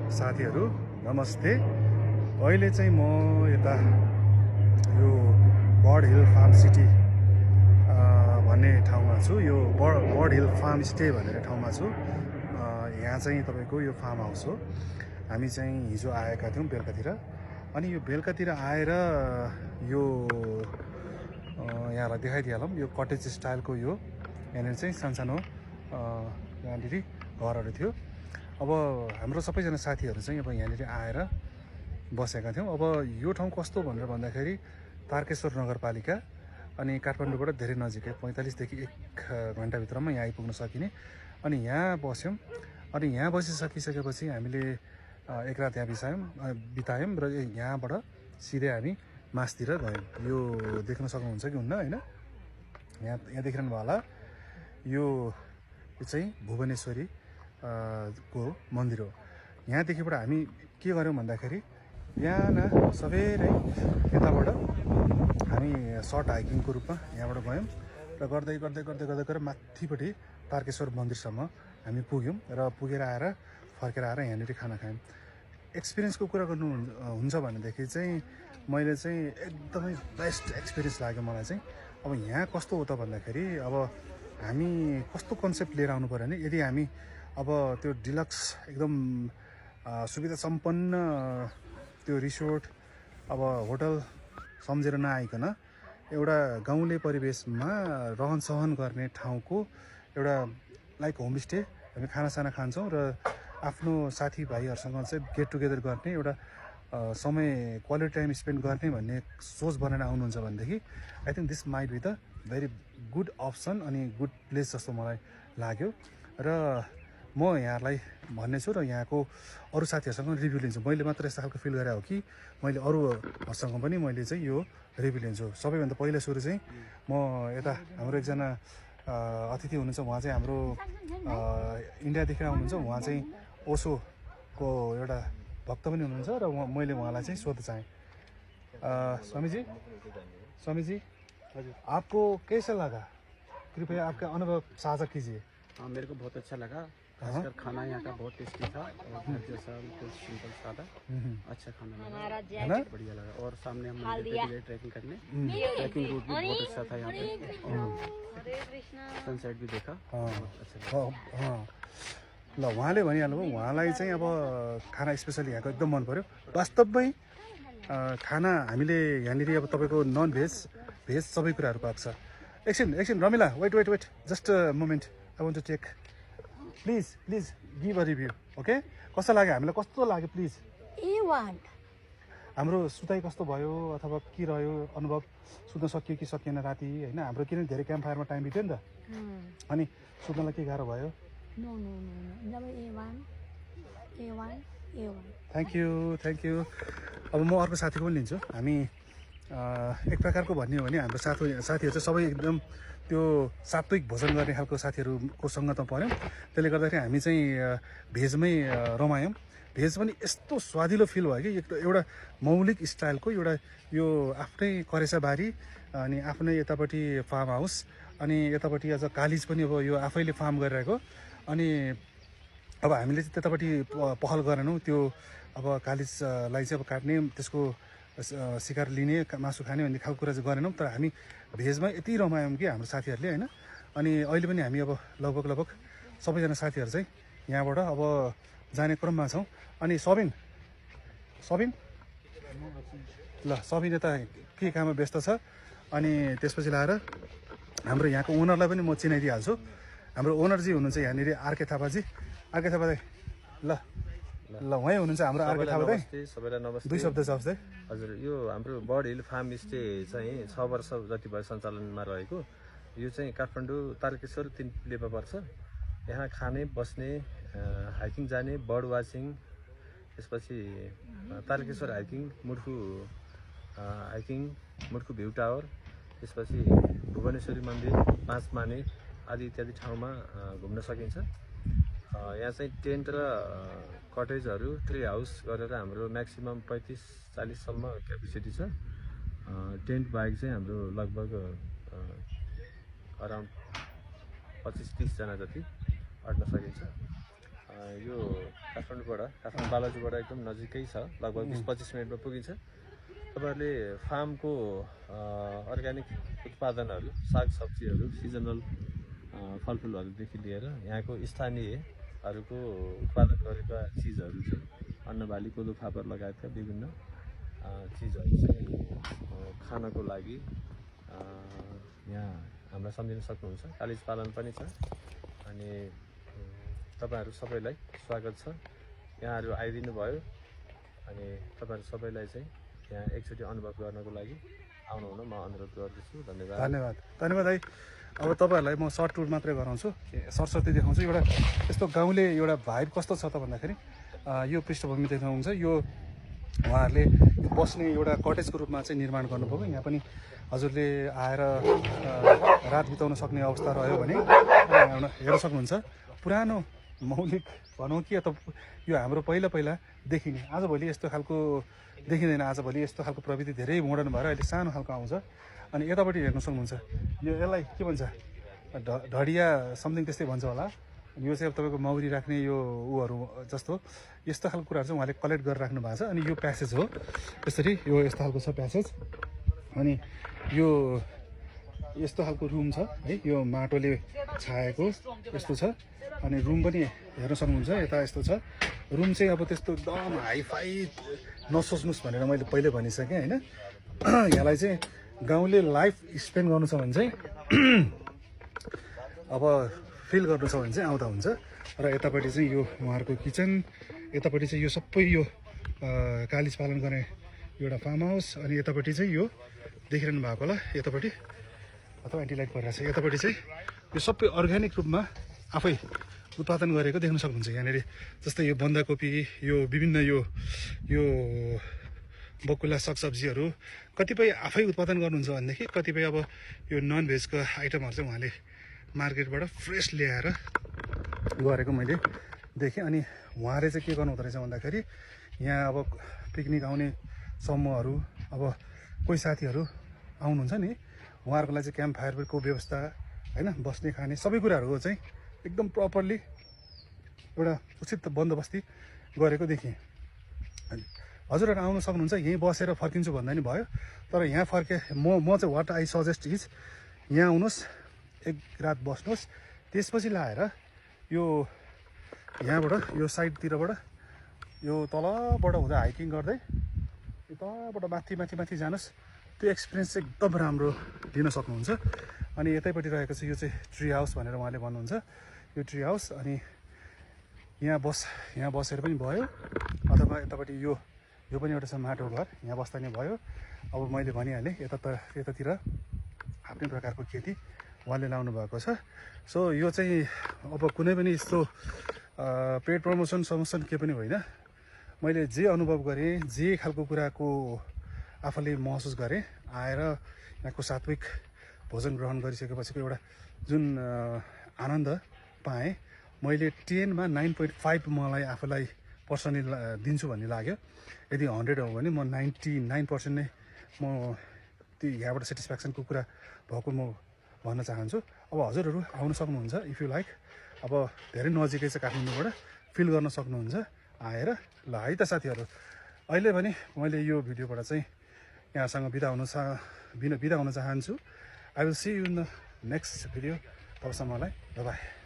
साथीहरू नमस्ते। अहिले चाहिँ म यता यो बर्ड हिल फार्म सिटी भन्ने ठाउँमा छु। यो बर्ड हिल फार्म स्टे भनेर ठाउँमा छु। यहाँ चाहिँ तपाईँको यो फार्म हाउस हो। हामी चाहिँ हिजो आएका थियौँ बेलुकातिर, अनि यो बेलुकातिर आएर यो यहाँलाई देखाइदिइहालौँ। यो कटेज स्टाइलको यो यहाँनिर चाहिँ सानसानो यहाँनिर घरहरू थियो। अब हाम्रो सबैजना साथीहरू चाहिँ अब यहाँनिर आएर बसेका थियौँ। अब यो ठाउँ कस्तो भनेर भन्दाखेरि तारकेश्वर नगरपालिका, अनि काठमाडौँबाट धेरै नजिकै 45देखि 1 घन्टाभित्रमा यहाँ आइपुग्न सकिने। अनि यहाँ बस्यौँ, अनि यहाँ बसिसकिसकेपछि हामीले एक रात यहाँ बितायौँ र यहाँबाट सिधै हामी मासतिर गयौँ। यो देख्न सक्नुहुन्छ कि हुन्न होइन, यहाँ देखिरहनु भयो होला। यो चाहिँ भुवनेश्वरी को मन्दिर हो। यहाँदेखिबाट हामी के गऱ्यौँ भन्दाखेरि बिहान सबेरै यताबाट हामी सर्ट हाइकिङको रूपमा यहाँबाट गयौँ र गर्दै गर्दै गर्दै गर्दै गरेर माथिपट्टि तारकेश्वर मन्दिरसम्म हामी पुग्यौँ र पुगेर आएर फर्केर आएर यहाँनिर खाना खायौँ। एक्सपिरियन्सको कुरा गर्नु हुन्छ भनेदेखि चाहिँ मैले चाहिँ एकदमै बेस्ट एक्सपिरियन्स लाग्यो मलाई चाहिँ। अब यहाँ कस्तो हो त भन्दाखेरि अब हामी कस्तो कन्सेप्ट लिएर आउनु पऱ्यो भने, यदि हामी अब त्यो डिलक्स एकदम सुविधा सम्पन्न त्यो रिसोर्ट अब होटल सम्झेर नआइकन एउटा गाउँले परिवेशमा रहन सहन गर्ने ठाउँको एउटा लाइक होमस्टे हामी खानासाना खान्छौँ र आफ्नो साथीभाइहरूसँग चाहिँ गेट टुगेदर गर्ने एउटा समय क्वालिटी टाइम स्पेन्ड गर्ने भन्ने सोच बनाएर आउनुहुन्छ भनेदेखि I think this might be the very good option अनि गुड प्लेस जस्तो मलाई लाग्यो। र म यहाँहरूलाई भन्ने छु र यहाँको अरू साथीहरूसँग रिभ्यू लिन्छु। मैले मात्र यस्तो खालको फिल गरेँ हो कि मैले अरूहरूसँग पनि मैले चाहिँ यो रिभ्यू लिन्छु। सबैभन्दा पहिला सुरु चाहिँ म यता हाम्रो एकजना अतिथि हुनुहुन्छ, उहाँ चाहिँ हाम्रो इन्डियादेखि आउनुहुन्छ। उहाँ चाहिँ ओसोको एउटा भक्त पनि हुनुहुन्छ र मैले उहाँलाई चाहिँ सोध्न चाहेँ। स्वामी जी आपको कैसा लगा, कृपया आपका अनुभव साझा कीजिए। हाँ, मेरे को बहुत अच्छा लगा। खासकर खाना यहाँ का बहुत टेस्टी था और घर जैसा बिल्कुल सिंपल सादा अच्छा खाना लगा, है ना, बढ़िया लगा। और सामने हम मंदिर पे गए ट्रैकिंग करने, ट्रैकिंग रूट भी बहुत अच्छा था यहाँ पे, सनसेट भी देखा, अच्छा लगा। ल उहाँले भनिहाल्नु भयो, उहाँलाई चाहिँ अब खाना स्पेसली यहाँको एकदम मन पर्यो। वास्तवमै खाना हामीले यहाँनिर अब तपाईँको नन भेज भेज सबै कुराहरू पाएको छ। एकछिन Ramila, wait just moment, I want to take, please give a review. Okay, कस्तो लाग्यो, हामीलाई कस्तो लाग्यो प्लिज। हाम्रो सुताइ कस्तो भयो अथवा के रह्यो अनुभव, सुत्न सकियो कि सकिएन राति होइन। हाम्रो किन धेरै क्याम्प फायरमा टाइम बित्यो नि त, अनि सुत्नलाई के गाह्रो भयो? Thank you. अब म अर्को साथीको पनि लिन्छु। हामी एक प्रकारको भन्ने हो भने हाम्रो साथीहरू चाहिँ सबै एकदम त्यो सात्विक भोजन गर्ने खालको साथीहरूको सङ्गतमा पऱ्यौँ। त्यसले गर्दाखेरि हामी चाहिँ भेजमै रमायौँ। भेज पनि यस्तो स्वादिलो फिल भयो कि एउटा मौलिक स्टाइलको एउटा यो आफ्नै करेसाबारी, अनि आफ्नै यतापट्टि फार्म हाउस, अनि यतापट्टि अझ कालिज पनि अब यो आफैले फार्म गरिरहेको। अनि अब हामीले चाहिँ त्यतापट्टि पहल गरेनौँ, त्यो अब कालिजलाई चाहिँ अब काट्ने, त्यसको शिकार लिने, मासु खाने भन्ने खालको कुरा चाहिँ गरेनौँ। तर हामी भेजमा यति रमायौँ कि हाम्रो साथीहरूले होइन। अनि अहिले पनि हामी अब लगभग सबैजना साथीहरू चाहिँ यहाँबाट अब जाने क्रममा छौँ। अनि सबिन ल, सबिन यता के काममा व्यस्त छ। अनि त्यसपछि लाएर हाम्रो यहाँको ओनरलाई पनि म चिनाइदिइहाल्छु। हाम्रो ओनरजी हुनुहुन्छ यहाँनिर आरके थापाजी। आरके थापा दाइ, ल उहाँ हुनुहुन्छ हाम्रो आरके थापा दाइ। सबैलाई नमस्ते। 2 शब्द चाहिँ हजुर, यो हाम्रो बर्ड हिल फार्म स्टे चाहिँ 6 वर्ष जति भयो सञ्चालनमा रहेको। यो चाहिँ काठमाडौँ तारकेश्वर 3 लेपा पर्छ। यहाँ खाने, बस्ने, हाइकिङ जाने, बर्ड वाचिङ, त्यसपछि तारकेश्वर हाइकिङ, मुर्खु भ्यू टावर, त्यसपछि भुवनेश्वरी मन्दिर, 5 माने आदि इत्यादि ठाउँमा घुम्न सकिन्छ। यहाँ चाहिँ टेन्ट र कटेजहरू, ट्री हाउस गरेर हाम्रो म्याक्सिमम् 35-40सम्म क्यापेसिटी छ। टेन्ट बाहेक चाहिँ हाम्रो लगभग अराउन्ड 25-30 जना जति अट्न सकिन्छ। यो काठमाडौँ बालाजुबाट एकदम नजिकै छ, लगभग 20-25 मिनटमा पुगिन्छ। तपाईँहरूले फार्मको अर्ग्यानिक उत्पादनहरू, सागसब्जीहरू, सिजनल फलफुलहरूदेखि लिएर यहाँको स्थानीयहरूको उत्पादन गरेका चिजहरू चाहिँ अन्नबाली, कोदो फापर लगायतका विभिन्न चिजहरू चाहिँ खानको लागि यहाँ हामीलाई सम्झिन सक्नुहुन्छ। कालिज पालन पनि छ अनि तपाईँहरू सबैलाई स्वागत छ। यहाँहरू आइदिनु भयो अनि तपाईँहरू सबैलाई चाहिँ यहाँ एकचोटि अनुभव गर्नको लागि आउनुहुन म अनुरोध गर्दछु। धन्यवाद। धन्यवाद है। अब तपाईँहरूलाई म सर्ट टुर मात्रै गराउँछु, सरस्वती देखाउँछु। एउटा यस्तो गाउँले एउटा भाइब कस्तो छ त भन्दाखेरि यो पृष्ठभूमि देख्नुहुन्छ, यो उहाँहरूले बस्ने एउटा कटेजको रूपमा चाहिँ निर्माण गर्नुभयो। यहाँ पनि हजुरले आएर रात बिताउन सक्ने अवस्था रह्यो भने हेर्न सक्नुहुन्छ। पुरानो मौलिक भनौँ कि अथवा यो हाम्रो पहिला देखिने, आजभोलि यस्तो खालको देखिँदैन। आजभोलि यस्तो खालको प्रविधि धेरै मोडर्न भएर अहिले सानो खालको आउँछ। अनि यतापट्टि हेर्न सक्नुहुन्छ, यो यसलाई के भन्छ, ढडिया समथिङ त्यस्तै भन्छ होला। यो चाहिँ अब तपाईँको मौरी राख्ने यो ऊहरू जस्तो यस्तो खालको कुराहरू चाहिँ उहाँले कलेक्ट गरेर राख्नु भएको छ। अनि यो प्यासेज हो, यसरी यो यस्तो खालको छ प्यासेज। अनि यो यस्तो खालको रुम छ है, यो माटोले छाएको यस्तो छ। अनि रुम पनि हेर्न सक्नुहुन्छ, यता यस्तो छ। रुम चाहिँ अब त्यस्तो एकदम हाइफाई नसोच्नुहोस् भनेर मैले पहिल्यै भनिसकेँ होइन। यहाँलाई चाहिँ गाउँले लाइफ स्पेन्ड गर्नु छ भने चाहिँ अब फिल गर्नु छ भने चाहिँ आउँदा हुन्छ। र यतापट्टि चाहिँ यो उहाँहरूको किचन, यतापट्टि चाहिँ यो सबै यो कालिज पालन गर्ने एउटा फार्म हाउस। अनि यतापट्टि चाहिँ यो देखिरहनु भएको होला, यतापट्टि अथवा एन्टिलाइट परिरहेको छ। यतापट्टि चाहिँ यो सबै अर्ग्यानिक रूपमा आफै उत्पादन गरेको देख्न सक्नुहुन्छ यहाँनिर। जस्तै यो बन्दाकोपी, यो विभिन्न यो बकुल्ला सागसब्जीहरू कतिपय आफै उत्पादन गर्नुहुन्छ भनेदेखि कतिपय अब यो नन भेजको आइटमहरू चाहिँ उहाँले मार्केटबाट फ्रेस ल्याएर गरेको मैले देखेँ। अनि उहाँले चाहिँ के गर्नुहुँदो रहेछ भन्दाखेरि यहाँ अब पिकनिक आउने समूहहरू, अब कोही साथीहरू आउनुहुन्छ नि, उहाँहरूको लागि चाहिँ क्याम्प फायरको व्यवस्था होइन, बस्ने खाने सबै कुराहरूको चाहिँ एकदम प्रपरली एउटा उचित बन्दोबस्ती गरेको देखेँ। हजुरहरू आउनु सक्नुहुन्छ, यहीँ बसेर फर्किन्छु भन्दा नि भयो। तर यहाँ म चाहिँ वाट आई सजेस्ट इज यहाँ आउनुहोस्, एक रात बस्नुहोस्, त्यसपछि लाएर यो यहाँबाट यो साइडतिरबाट यो तलबाट हुँदा हाइकिङ गर्दै यताबाट माथि जानुहोस्। त्यो एक्सपिरियन्स चाहिँ एकदम राम्रो लिन सक्नुहुन्छ। अनि यतैपट्टि रहेको छ यो चाहिँ ट्री हाउस भनेर उहाँले भन्नुहुन्छ, यो ट्री हाउस। अनि यहाँ बसेर पनि भयो, अथवा यतापट्टि यो पनि एउटा छ माटो घर, यहाँ बस्दा नै भयो। अब मैले भनिहालेँ यतातिर आफ्नै प्रकारको खेती उहाँले लाउनु भएको छ। सो यो चाहिँ अब कुनै पनि यस्तो पेड प्रमोसन के पनि होइन। मैले जे अनुभव गरेँ, जे खालको कुराको आफूले महसुस गरेँ, आएर यहाँको सात्विक भोजन ग्रहण गरिसकेपछिको एउटा जुन आनन्द पाएँ, मैले 10मा 9.5 मलाई आफूलाई पर्सनली दिन्छु भन्ने लाग्यो। यदि 100 हो भने म 99% नै म त्यो यहाँबाट सेटिस्फ्याक्सनको कुरा भएको म भन्न चाहन्छु। अब हजुरहरू आउन सक्नुहुन्छ इफ यु लाइक। अब धेरै नजिकै छ काठमाडौँबाट, फिल गर्न सक्नुहुन्छ आएर। ल है त साथीहरू, अहिले भने मैले यो भिडियोबाट चाहिँ यहाँसँग बिदा हुन चाहन्छु। I will see you in the next video. तबसम्मलाई बाई बाई।